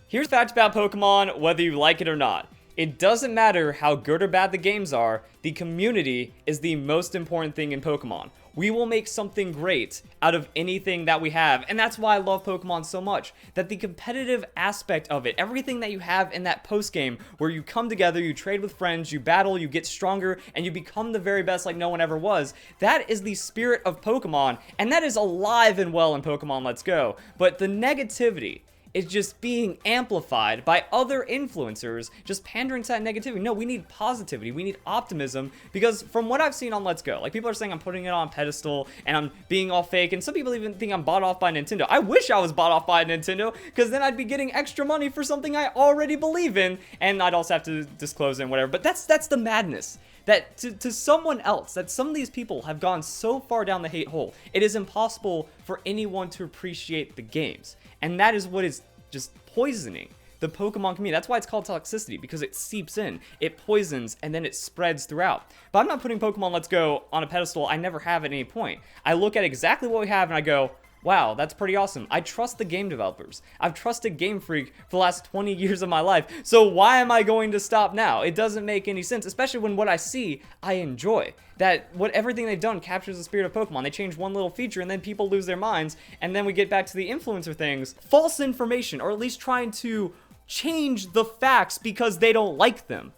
Here's the fact about Pokemon, whether you like it or not. It doesn't matter how good or bad the games are, the community is the most important thing in Pokemon. We will make something great out of anything that we have, and that's why I love Pokemon so much. That the competitive aspect of it, everything that you have in that post-game, where you come together, you trade with friends, you battle, you get stronger, and you become the very best like no one ever was, that is the spirit of Pokemon, and that is alive and well in Pokemon Let's Go. But the negativity is just being amplified by other influencers just pandering to that negativity. No, we need positivity. We need optimism, because from what I've seen on Let's Go, like, people are saying I'm putting it on a pedestal and I'm being all fake, and some people even think I'm bought off by Nintendo. I wish I was bought off by Nintendo, because then I'd be getting extra money for something I already believe in, and I'd also have to disclose it and whatever. But that's the madness. That to someone else, that some of these people have gone so far down the hate hole, it is impossible for anyone to appreciate the games. And that is what is just poisoning the Pokemon community. That's why it's called toxicity, because it seeps in, it poisons, and then it spreads throughout. But I'm not putting Pokemon Let's Go on a pedestal. I never have at any point. I look at exactly what we have and I go, wow, that's pretty awesome. I trust the game developers. I've trusted Game Freak for the last 20 years of my life. So why am I going to stop now? It doesn't make any sense, especially when what I see, I enjoy. That everything they've done captures the spirit of Pokemon. They change one little feature and then people lose their minds. And then we get back to the influencer things. False information, or at least trying to change the facts because they don't like them.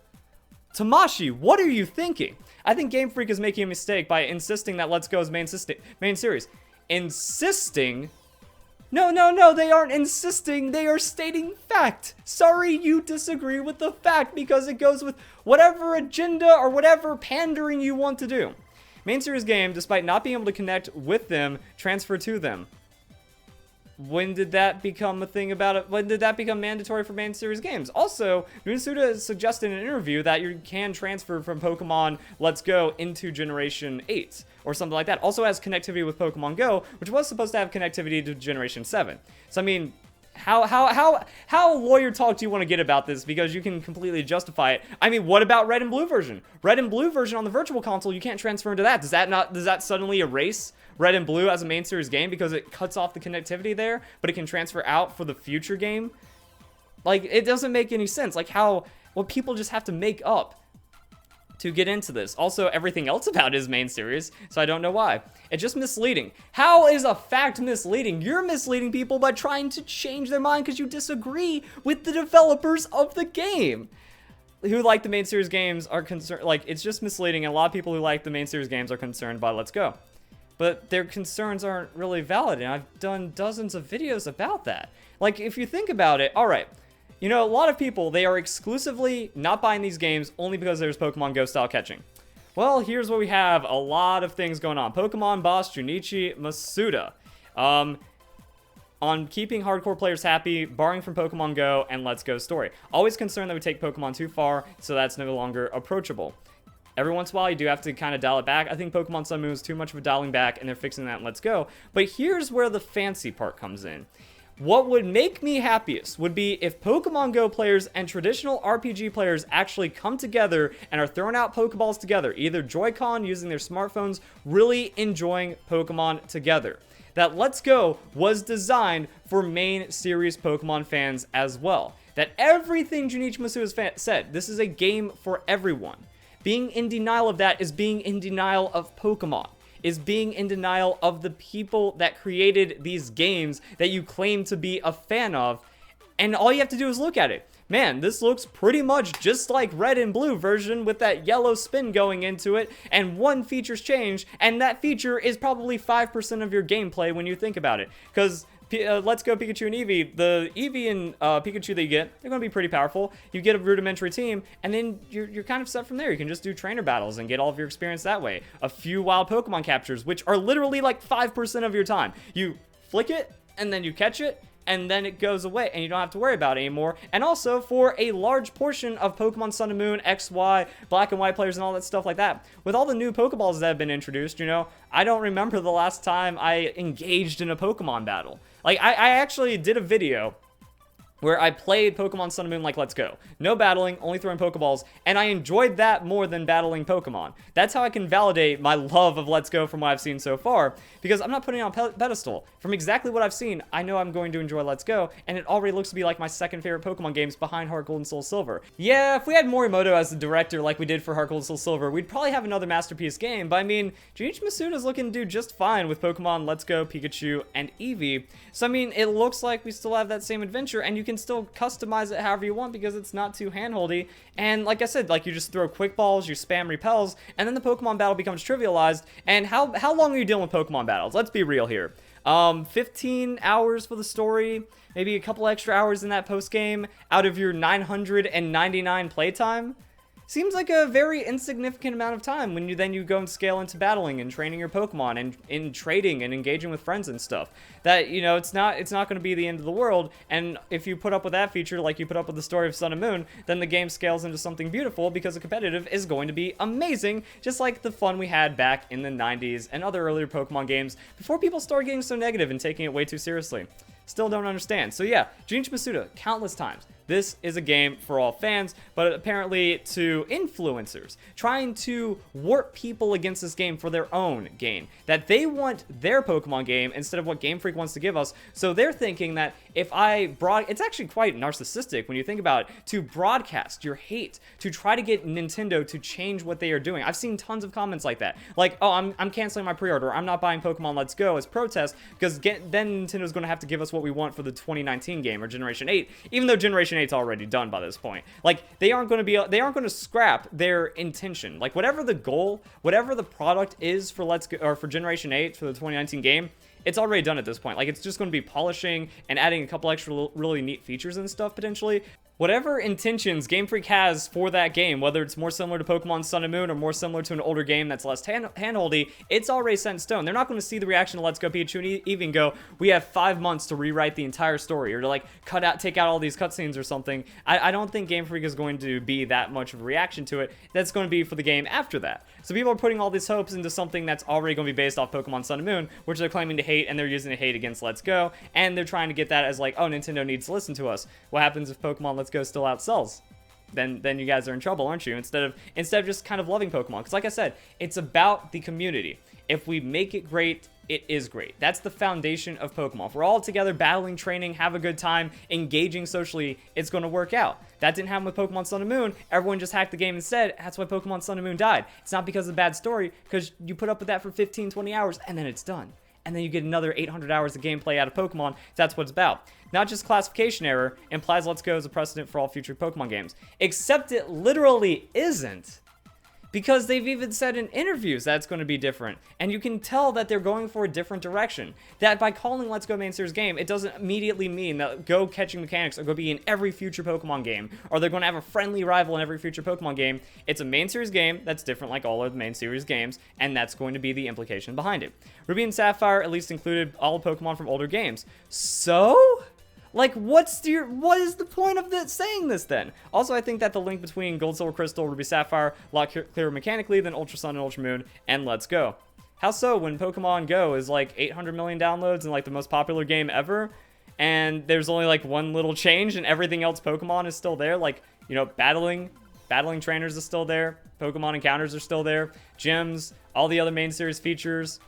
Tamashi, what are you thinking? I think Game Freak is making a mistake by insisting that Let's Go's main series. Insisting? No, they aren't insisting, they are stating fact. Sorry you disagree with the fact, because it goes with whatever agenda or whatever pandering you want to do. Main series game, despite not being able to connect with them, transfer to them. When did that become a thing about it? When did that become mandatory for main series games? Also, Masuda suggested in an interview that you can transfer from Pokemon Let's Go into Generation 8 or something like that. Also has connectivity with Pokemon Go, which was supposed to have connectivity to Generation 7. So I mean, how lawyer talk do you want to get about this? Because you can completely justify it. I mean, what about Red and Blue version? Red and Blue version on the Virtual Console, you can't transfer into that. Does that suddenly erase Red and Blue as a main series game because it cuts off the connectivity there, but it can transfer out for the future game? Like, it doesn't make any sense. Like, what people just have to make up to get into this. Also, everything else about it is main series, so I don't know why. It's just misleading. How is a fact misleading? You're misleading people by trying to change their mind because you disagree with the developers of the game. Who like the main series games are concerned, like, it's just misleading, and a lot of people who like the main series games are concerned by Let's Go. But their concerns aren't really valid, and I've done dozens of videos about that. Like, if you think about it, alright, you know, a lot of people, they are exclusively not buying these games only because there's Pokemon Go style catching. Well, here's what we have. A lot of things going on. Pokemon boss Junichi Masuda. On keeping hardcore players happy, borrowing from Pokemon Go, and Let's Go story. Always concerned that we take Pokemon too far, so that's no longer approachable. Every once in a while, you do have to kind of dial it back. I think Pokemon Sun Moon is too much of a dialing back, and they're fixing that in Let's Go. But here's where the fancy part comes in. What would make me happiest would be if Pokemon Go players and traditional RPG players actually come together and are throwing out Pokeballs together, either Joy-Con using their smartphones, really enjoying Pokemon together. That Let's Go was designed for main series Pokemon fans as well. That everything Junichi Masuda said, this is a game for everyone. Being in denial of that is being in denial of Pokemon. Is being in denial of the people that created these games that you claim to be a fan of. And all you have to do is look at it. Man, this looks pretty much just like Red and Blue version with that yellow spin going into it, and one feature's changed, and that feature is probably 5% of your gameplay when you think about it. Because Let's Go Pikachu and Eevee, the Eevee and Pikachu that you get, they're going to be pretty powerful. You get a rudimentary team, and then you're kind of set from there. You can just do trainer battles and get all of your experience that way. A few wild Pokemon captures, which are literally like 5% of your time. You flick it, and then you catch it, and then it goes away, and you don't have to worry about it anymore. And also, for a large portion of Pokemon Sun and Moon, X, Y, Black and White players and all that stuff like that, with all the new Pokeballs that have been introduced, you know, I don't remember the last time I engaged in a Pokemon battle. Like, I actually did a video where I played Pokemon Sun and Moon like Let's Go. No battling, only throwing Pokeballs, and I enjoyed that more than battling Pokemon. That's how I can validate my love of Let's Go from what I've seen so far, because I'm not putting it on pedestal. From exactly what I've seen, I know I'm going to enjoy Let's Go, and it already looks to be like my second favorite Pokemon games behind Heart Gold and Soul Silver. Yeah, if we had Morimoto as the director like we did for Heart Gold and Soul Silver, we'd probably have another masterpiece game, but I mean, Junichi Masuda's looking to do just fine with Pokemon Let's Go, Pikachu, and Eevee. So I mean, it looks like we still have that same adventure, and you can still customize it however you want because it's not too handholdy. And like I said, like you just throw quick balls, you spam repels, and then the Pokemon battle becomes trivialized. And how long are you dealing with Pokemon battles? Let's be real here. 15 hours for the story, maybe a couple extra hours in that post game out of your 999 playtime. Seems like a very insignificant amount of time when you go and scale into battling and training your Pokemon and in trading and engaging with friends and stuff. That, you know, it's not going to be the end of the world. And if you put up with that feature like you put up with the story of Sun and Moon, then the game scales into something beautiful because the competitive is going to be amazing, just like the fun we had back in the 90s and other earlier Pokemon games before people started getting so negative and taking it way too seriously. Still don't understand. So yeah, Junichi Masuda, countless times. This is a game for all fans, but apparently to influencers, trying to warp people against this game for their own gain. That they want their Pokemon game instead of what Game Freak wants to give us. So they're thinking that if it's actually quite narcissistic when you think about it, to broadcast your hate, to try to get Nintendo to change what they are doing. I've seen tons of comments like that. Like, oh, I'm canceling my pre-order. I'm not buying Pokemon Let's Go as protest because then Nintendo's going to have to give us what we want for the 2019 game or Generation 8, even though Generation 8's already done by this point. Like, they aren't going to scrap their intention. Like, whatever the goal, whatever the product is for Let's Go or for Generation 8 for the 2019 game, it's already done at this point. Like, it's just going to be polishing and adding a couple extra really neat features and stuff potentially. Whatever intentions Game Freak has for that game, whether it's more similar to Pokemon Sun and Moon or more similar to an older game that's less handholdy, it's already set in stone. They're not going to see the reaction to Let's Go Pikachu and even go, we have 5 months to rewrite the entire story, or to like take out all these cutscenes or something. I don't think Game Freak is going to be that much of a reaction to it. That's going to be for the game after that. So people are putting all these hopes into something that's already going to be based off Pokemon Sun and Moon, which they're claiming to hate, and they're using the hate against Let's Go, and they're trying to get that as like, oh, Nintendo needs to listen to us. What happens if Pokemon Let's Go still outsells? Then you guys are in trouble, aren't you? Instead of just kind of loving Pokemon. Because like I said, it's about the community. If we make it great, it is great. That's the foundation of Pokemon. If we're all together battling, training, have a good time, engaging socially, it's going to work out. That didn't happen with Pokemon Sun and Moon. Everyone just hacked the game instead. That's why Pokemon Sun and Moon died. It's not because of a bad story, because you put up with that for 15, 20 hours, and then it's done. And then you get another 800 hours of gameplay out of Pokemon. That's what it's about. Not just classification error implies Let's Go as a precedent for all future Pokemon games. Except it literally isn't. Because they've even said in interviews that it's going to be different. And you can tell that they're going for a different direction. That by calling Let's Go main series game, it doesn't immediately mean that Go catching mechanics are going to be in every future Pokemon game. Or they're going to have a friendly rival in every future Pokemon game. It's a main series game that's different like all of the main series games. And that's going to be the implication behind it. Ruby and Sapphire at least included all Pokemon from older games. So? Like, what is the point of saying this then? Also, I think that the link between Gold, Silver, Crystal, Ruby, Sapphire, a lot clearer mechanically than Ultra Sun and Ultra Moon, and Let's Go. How so when Pokemon Go is like 800 million downloads and like the most popular game ever, and there's only like one little change and everything else Pokemon is still there? Like, you know, battling trainers is still there, Pokemon encounters are still there, gyms, all the other main series features.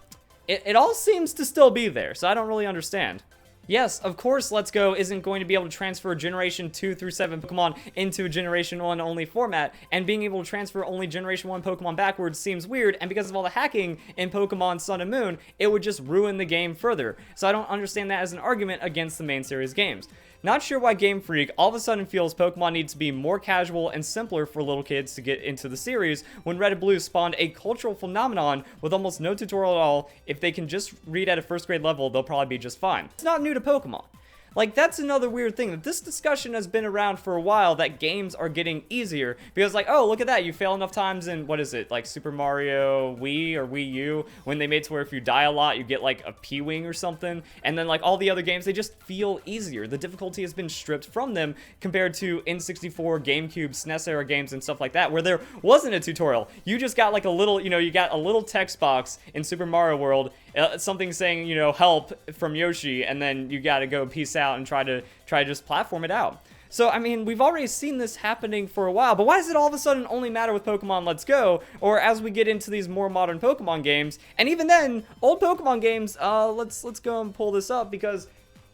It all seems to still be there, so I don't really understand. Yes, of course Let's Go isn't going to be able to transfer Generation 2 through 7 Pokemon into Generation 1 only format, and being able to transfer only Generation 1 Pokemon backwards seems weird, and because of all the hacking in Pokemon Sun and Moon, it would just ruin the game further. So I don't understand that as an argument against the main series games. Not sure why Game Freak all of a sudden feels Pokemon needs to be more casual and simpler for little kids to get into the series when Red and Blue spawned a cultural phenomenon with almost no tutorial at all. If they can just read at a first grade level, they'll probably be just fine. It's not new to Pokemon. Like, that's another weird thing, that this discussion has been around for a while, that games are getting easier, because like, oh, look at that, you fail enough times in, what is it, like Super Mario Wii or Wii U, when they made to where if you die a lot, you get like a P-Wing or something, and then like all the other games, they just feel easier. The difficulty has been stripped from them compared to N64, GameCube, SNES era games and stuff like that, where there wasn't a tutorial. You just got like a little, you know, you got a little text box in Super Mario World, something saying, you know, help from Yoshi, and then you gotta go peace out and try to just platform it out. So, I mean, we've already seen this happening for a while, but why does it all of a sudden only matter with Pokemon Let's Go, or as we get into these more modern Pokemon games? And even then, old Pokemon games, let's go and pull this up, because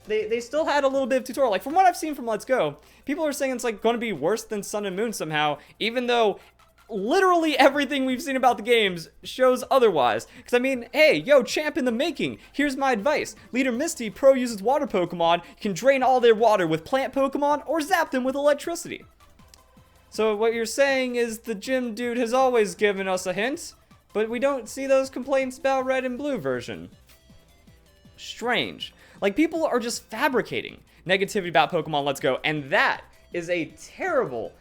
they still had a little bit of tutorial. Like, from what I've seen from Let's Go, people are saying it's, like, going to be worse than Sun and Moon somehow, even though literally everything we've seen about the games shows otherwise. Because, I mean, hey, yo, champ in the making. Here's my advice. Leader Misty Pro uses water Pokemon, can drain all their water with plant Pokemon, or zap them with electricity. So what you're saying is the gym dude has always given us a hint, but we don't see those complaints about Red and Blue version. Strange. Like, people are just fabricating negativity about Pokemon Let's Go, and that is a terrible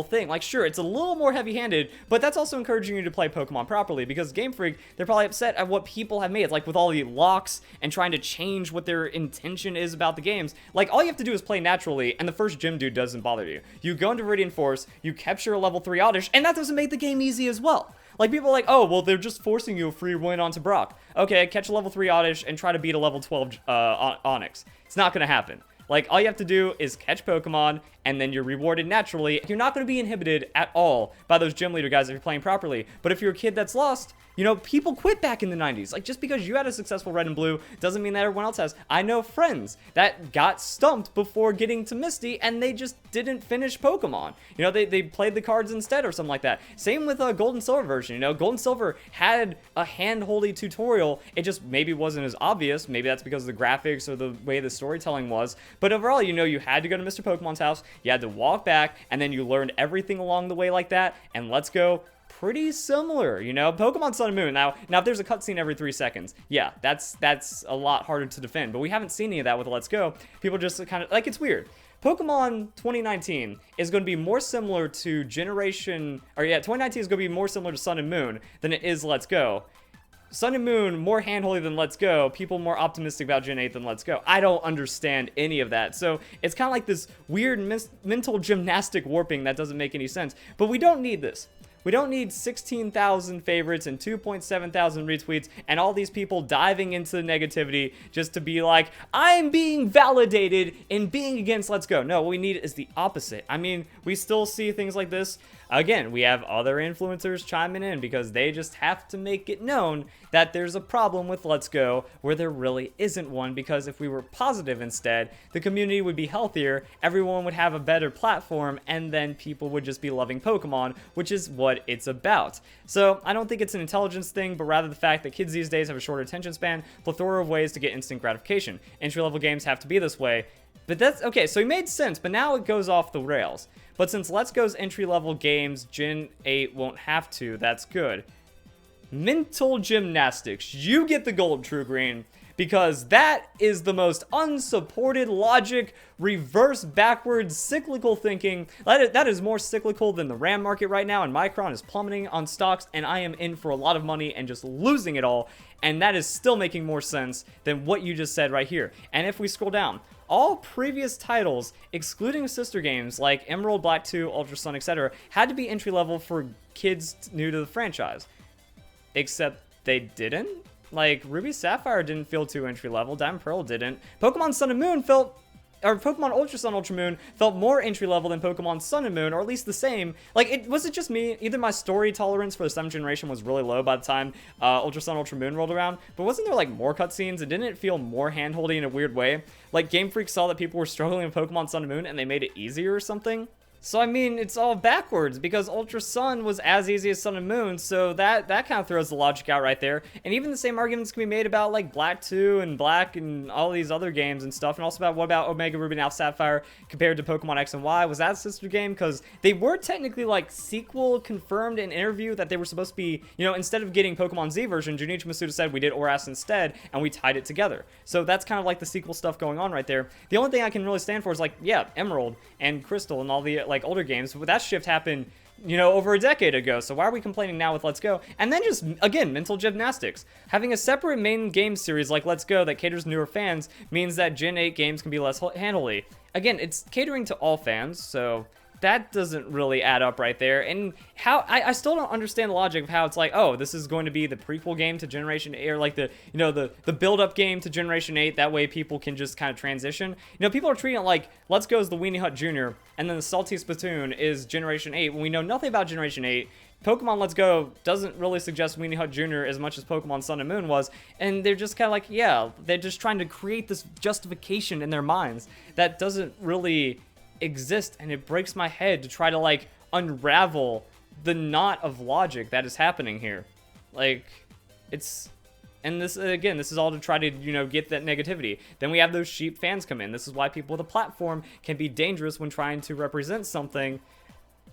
thing. Like, sure, it's a little more heavy-handed, but that's also encouraging you to play Pokemon properly, because Game Freak, they're probably upset at what people have made. It's like with all the locks and trying to change what their intention is about the games. Like, all you have to do is play naturally, and the first gym dude doesn't bother you. You go into Viridian Forest, you capture a level 3 Oddish, and that doesn't make the game easy as well. Like, people are like, oh, well, they're just forcing you a free win onto Brock. Okay, catch a level 3 Oddish and try to beat a level 12 Onix. It's not gonna happen. Like, all you have to do is catch Pokemon, and then you're rewarded naturally. You're not going to be inhibited at all by those gym leader guys if you're playing properly. But if you're a kid that's lost, you know, people quit back in the 90s. Like, just because you had a successful Red and Blue doesn't mean that everyone else has. I know friends that got stumped before getting to Misty, and they just didn't finish Pokemon. You know, they played the cards instead or something like that. Same with a Gold and Silver version. You know, Gold and Silver had a hand-holdy tutorial. It just maybe wasn't as obvious. Maybe that's because of the graphics or the way the storytelling was. But overall, you know, you had to go to Mr. Pokemon's house. You had to walk back, and then you learned everything along the way like that. And Let's Go, pretty similar, you know? Pokemon Sun and Moon, now if there's a cutscene every 3 seconds, yeah, that's a lot harder to defend, but we haven't seen any of that with Let's Go. People just kind of, like, it's weird. Pokemon 2019 is going to be more similar to 2019 is going to be more similar to Sun and Moon than it is Let's Go. Sun and Moon, more hand-holdy than Let's Go. People more optimistic about Gen 8 than Let's Go. I don't understand any of that. So it's kind of like this weird mental gymnastic warping that doesn't make any sense. But we don't need this. We don't need 16,000 favorites and 2.7 thousand retweets and all these people diving into the negativity just to be like, I'm being validated in being against Let's Go. No, what we need is the opposite. I mean, we still see things like this. Again, we have other influencers chiming in because they just have to make it known that there's a problem with Let's Go where there really isn't one, because if we were positive instead, the community would be healthier, everyone would have a better platform, and then people would just be loving Pokemon, which is what it's about. So I don't think it's an intelligence thing, but rather the fact that kids these days have a shorter attention span, plethora of ways to get instant gratification. Entry-level games have to be this way. But that's, okay, so it made sense, but now it goes off the rails. But since Let's Go's entry-level games, Gen 8 won't have to, that's good. Mental gymnastics. You get the gold, True Green, because that is the most unsupported logic, reverse, backwards, cyclical thinking. That is more cyclical than the RAM market right now, and Micron is plummeting on stocks, and I am in for a lot of money and just losing it all, and that is still making more sense than what you just said right here. And if we scroll down, all previous titles, excluding sister games like Emerald, Black 2, Ultra Sun, etc., had to be entry-level for kids new to the franchise. Except they didn't? Like, Ruby Sapphire didn't feel too entry-level, Diamond Pearl didn't. Pokemon Sun and Moon Pokemon Ultra Sun, Ultra Moon felt more entry-level than Pokemon Sun and Moon, or at least the same. Like, was it just me? Either my story tolerance for the 7th generation was really low by the time Ultra Sun, Ultra Moon rolled around, but wasn't there, like, more cutscenes, and didn't it feel more hand-holdy in a weird way? Like, Game Freak saw that people were struggling with Pokemon Sun and Moon, and they made it easier or something? So, I mean, it's all backwards, because Ultra Sun was as easy as Sun and Moon, so that kind of throws the logic out right there. And even the same arguments can be made about, like, Black 2 and Black and all these other games and stuff, and also about what about Omega Ruby and Alpha Sapphire compared to Pokemon X and Y? Was that a sister game? Because they were technically, like, sequel confirmed in an interview that they were supposed to be, you know, instead of getting Pokemon Z version, Junichi Masuda said we did ORAS instead, and we tied it together. So that's kind of like the sequel stuff going on right there. The only thing I can really stand for is, like, yeah, Emerald and Crystal and all the, like, older games, but that shift happened, you know, over a decade ago, so why are we complaining now with Let's Go? And then just, again, mental gymnastics. Having a separate main game series like Let's Go that caters to newer fans means that Gen 8 games can be less handily. Again, it's catering to all fans, so that doesn't really add up right there. And how I still don't understand the logic of how it's like, oh, this is going to be the prequel game to Generation 8, or like the, you know, the build-up game to Generation 8. That way people can just kind of transition. You know, people are treating it like Let's Go is the Weenie Hut Jr. and then the Salty Splatoon is Generation 8 when we know nothing about Generation 8. Pokemon Let's Go doesn't really suggest Weenie Hut Jr. as much as Pokemon Sun and Moon was, and they're just kind of like, yeah, they're just trying to create this justification in their minds that doesn't really exist, and it breaks my head to try to like unravel the knot of logic that is happening here. Like, it's, and this, again, this is all to try to, you know, get that negativity. Then we have those sheep fans come in. This is why people with a platform can be dangerous when trying to represent something.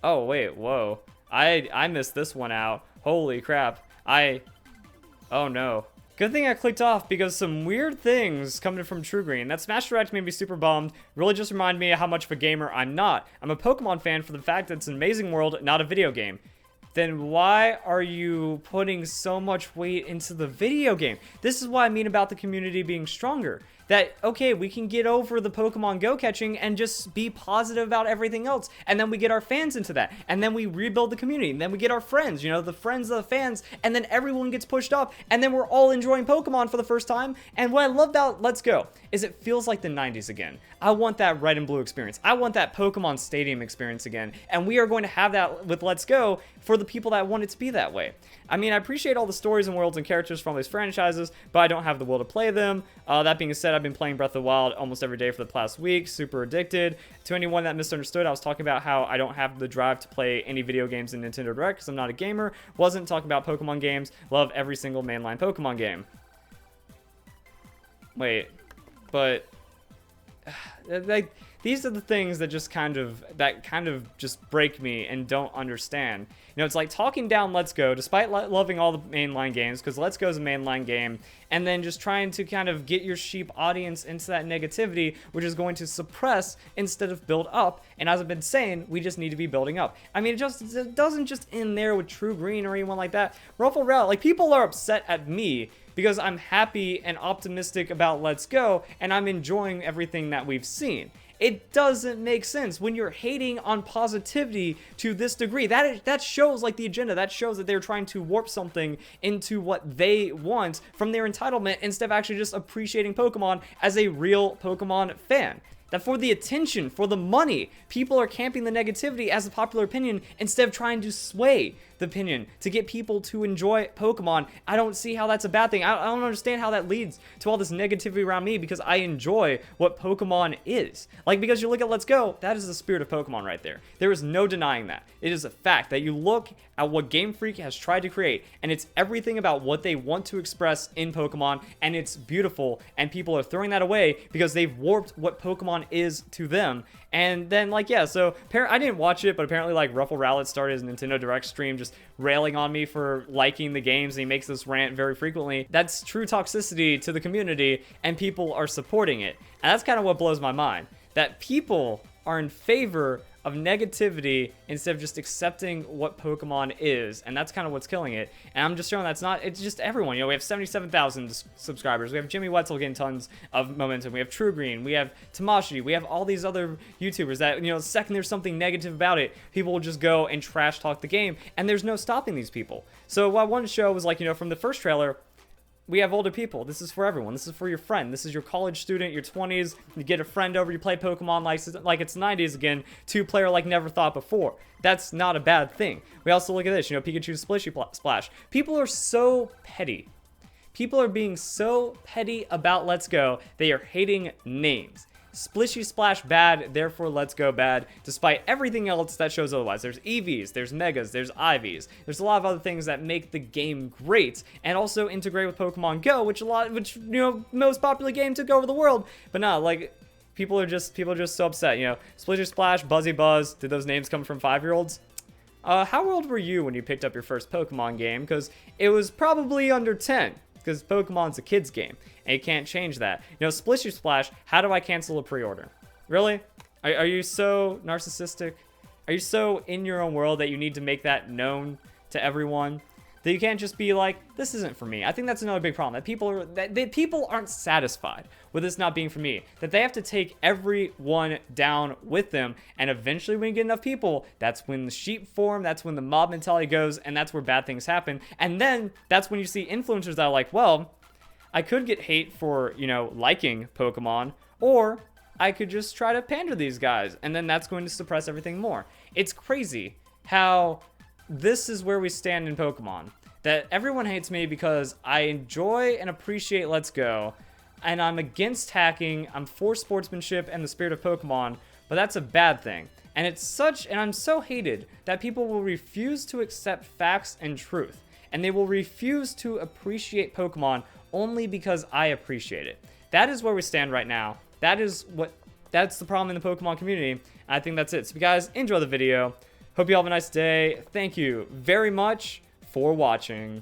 Oh wait, whoa, I missed this one out. Holy crap. Oh no. Good thing I clicked off, because some weird things coming from True Green. That Smash Direct made me super bummed. Really just reminded me of how much of a gamer I'm not. I'm a Pokemon fan for the fact that it's an amazing world, not a video game. Then why are you putting so much weight into the video game? This is what I mean about the community being stronger. That, okay, we can get over the Pokemon Go catching and just be positive about everything else. And then we get our fans into that. And then we rebuild the community. And then we get our friends, you know, the friends of the fans. And then everyone gets pushed up. And then we're all enjoying Pokemon for the first time. And what I love about Let's Go is it feels like the 90s again. I want that red and blue experience. I want that Pokemon Stadium experience again. And we are going to have that with Let's Go for the people that want it to be that way. I mean, I appreciate all the stories and worlds and characters from these franchises, but I don't have the will to play them. That being said, I've been playing Breath of the Wild almost every day for the past week, super addicted. To anyone that misunderstood, I was talking about how I don't have the drive to play any video games in Nintendo Direct because I'm not a gamer. Wasn't talking about Pokemon games. Love every single mainline Pokemon game. Wait, but like, these are the things that just kind of just break me and don't understand. You know, it's like talking down Let's Go, despite loving all the mainline games, because Let's Go is a mainline game, and then just trying to kind of get your sheep audience into that negativity, which is going to suppress instead of build up. And as I've been saying, we just need to be building up. I mean, it doesn't just end there with True Green or anyone like that. Ruffle Rel, like, people are upset at me because I'm happy and optimistic about Let's Go, and I'm enjoying everything that we've seen. It doesn't make sense when you're hating on positivity to this degree. That shows like the agenda. That shows that they're trying to warp something into what they want from their entitlement instead of actually just appreciating Pokemon as a real Pokemon fan. That for the attention, for the money, people are camping the negativity as a popular opinion instead of trying to sway the opinion to get people to enjoy Pokemon. I don't see how that's a bad thing. I don't understand how that leads to all this negativity around me because I enjoy what Pokemon is. Like, because you look at Let's Go, that is the spirit of Pokemon right there. There is no denying that. It is a fact that you look at what Game Freak has tried to create, and it's everything about what they want to express in Pokemon, and it's beautiful, and people are throwing that away because they've warped what Pokemon is to them. And then, like, yeah, so I didn't watch it, but apparently, like, Ruffle Rowlett started his Nintendo Direct stream just railing on me for liking the games, and he makes this rant very frequently. That's true toxicity to the community, and people are supporting it. And that's kind of what blows my mind, that people are in favor of negativity instead of just accepting what Pokemon is, and that's kind of what's killing it. And I'm just showing that's not, it's just everyone. You know, we have 77,000 subscribers, we have Jimmy Wetzel getting tons of momentum, we have True Green, we have Tamashi, we have all these other YouTubers that, you know, the second there's something negative about it, people will just go and trash talk the game, and there's no stopping these people. So what I wanted to show was, like, you know, from the first trailer, we have older people. This is for everyone. This is for your friend. This is your college student, your 20s. You get a friend over, you play Pokemon like it's 90s again, two-player like never thought before. That's not a bad thing. We also look at this, you know, Pikachu Splishy Splash. People are so petty. People are being so petty about Let's Go, they are hating names. Splishy Splash bad, therefore Let's Go bad, despite everything else that shows otherwise. There's EVs, there's Megas, there's IVs. There's a lot of other things that make the game great, and also integrate with Pokemon Go, which you know, most popular game took over the world. But no, like, people are just so upset, you know. Splishy Splash, Buzzy Buzz, did those names come from 5-year-olds? How old were you when you picked up your first Pokemon game? Because it was probably under 10. Because Pokemon's a kid's game, and you can't change that. You know, Splishy Splash, how do I cancel a pre-order? Really? Are you so narcissistic? Are you so in your own world that you need to make that known to everyone? That you can't just be like, this isn't for me. I think that's another big problem, that people aren't satisfied with this not being for me, that they have to take everyone down with them, and eventually when you get enough people, that's when the sheep form, that's when the mob mentality goes, and that's where bad things happen. And then that's when you see influencers that are like, well, I could get hate for, you know, liking Pokemon, or I could just try to pander these guys, and then that's going to suppress everything more. It's crazy how this is where we stand in Pokemon. That everyone hates me because I enjoy and appreciate Let's Go, and I'm against hacking, I'm for sportsmanship and the spirit of Pokemon, but that's a bad thing. And I'm so hated that people will refuse to accept facts and truth, and they will refuse to appreciate Pokemon only because I appreciate it. That is where we stand right now. That's the problem in the Pokemon community. I think that's it. So if you guys enjoy the video, hope you all have a nice day. Thank you very much for watching.